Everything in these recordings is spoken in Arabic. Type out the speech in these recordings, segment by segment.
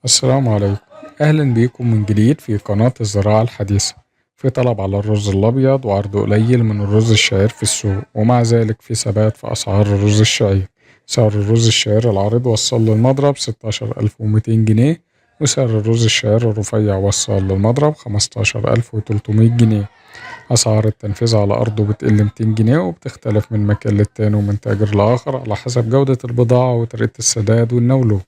السلام عليكم. أهلا بيكم من جديد في قناة الزراعة الحديثة. في طلب على الرز الأبيض وعرض قليل من الرز الشعير في السوق، ومع ذلك في ثبات في أسعار الرز الشعير. سعر الرز الشعير العريض وصل للمضرب 16,200 جنيه، وسعر الرز الشعير الرفيع وصل للمضرب 15,300 جنيه. أسعار التنفيذ على أرضه بتقل 200 جنيه، وبتختلف من مكان للتاني ومن تاجر لآخر على حسب جودة البضاعة وطريقة السداد والنولو.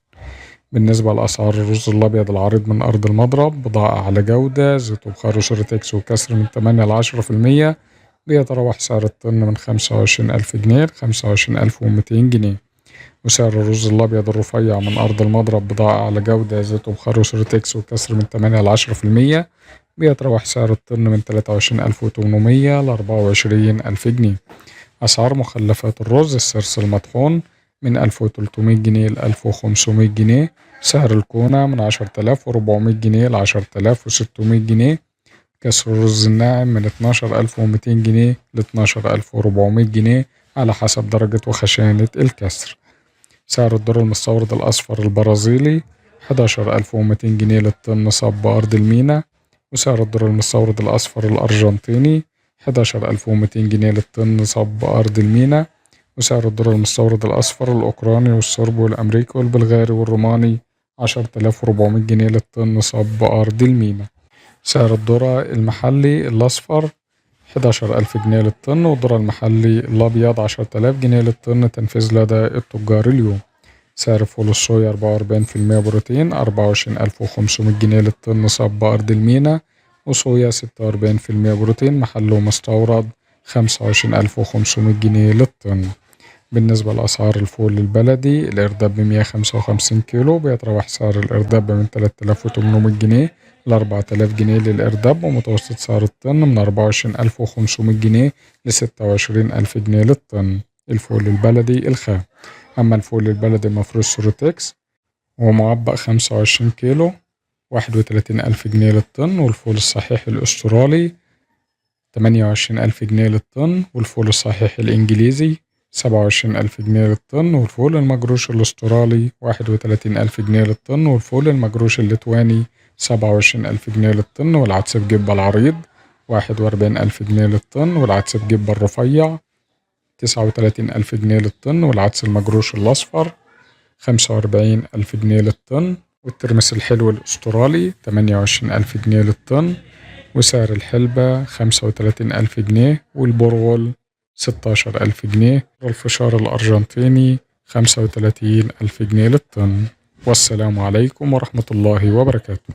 بالنسبة لأسعار الرز الأبيض العريض من أرض المضرب، بضاعة أعلى جودة زيت وبخار وسورتكس وكسر من 8 ل10%، بيتراوح سعر الطن من 25,000 جنيه ل25,200 جنيه. وسعر الرز الأبيض الرفيع من أرض المضرب، بضاعة أعلى جودة زيت وبخار وسورتكس وكسر من 8 ل10%، بيتراوح سعر الطن من 23,800 ل24,000 جنيه. أسعار مخلفات الرز السرس المطحون من 1,300 جنيه ل1,500 جنيه. سعر الكونة من 10,400 جنيه ل10,600 جنيه. كسر الرز الناعم من 12,200 جنيه ل12,400 جنيه على حسب درجة وخشانة الكسر. سعر الذرة المستورد الأصفر البرازيلي 11,200 جنيه للطن صب أرض المينا. وسعر الذرة المستورد الأصفر الأرجنتيني 11,200 جنيه للطن صب أرض المينا. وسعر الذرة المستورد الأصفر الأوكراني والصربي والأمريكي والبلغاري والروماني 10,400 جنيه للطن صب أرض المينا. سعر الذرة المحلي الأصفر 11,000 جنيه للطن، والذرة المحلي الأبيض 10,000 جنيه للطن تنفيذ لدى التجار اليوم. سعر فول الصويا 44% بروتين 24,500 جنيه للطن صب أرض المينا. وصويا 46% بروتين محلي ومستورد 25,500 جنيه للطن. بالنسبة لأسعار الفول البلدي، الإرداب ب155 كيلو بيتراوح سعر الإرداب من 3,800 جنيه ل4,000 جنيه للإرداب، ومتوسط سعر الطن من 24,500 جنيه ل26,000 جنيه للطن. الفول البلدي الخام. أما الفول البلدي مفروش سوروتكس ومعبأ 25 كيلو 31,000 جنيه للطن. والفول الصحيح الأسترالي 28,000 جنيه للطن. والفول الصحيح الإنجليزي 27,000 جنيه للطن. والفول المجروش الأسترالي 31,000 جنيه للطن. والفول المجروش الليتواني 27,000 جنيه للطن. والعدس بجبة العريض 41,000 جنيه للطن. والعدس بجبة الرفيع 39,000 جنيه للطن. والعدس المجروش الأصفر 45,000 جنيه للطن. والترمس الحلو الأسترالي 28,000 جنيه للطن. وسعر الحلبة 35,000 جنيه. والبرغل 16,000 جنيه. والفشار الأرجنتيني 35,000 جنيه للطن. والسلام عليكم ورحمة الله وبركاته.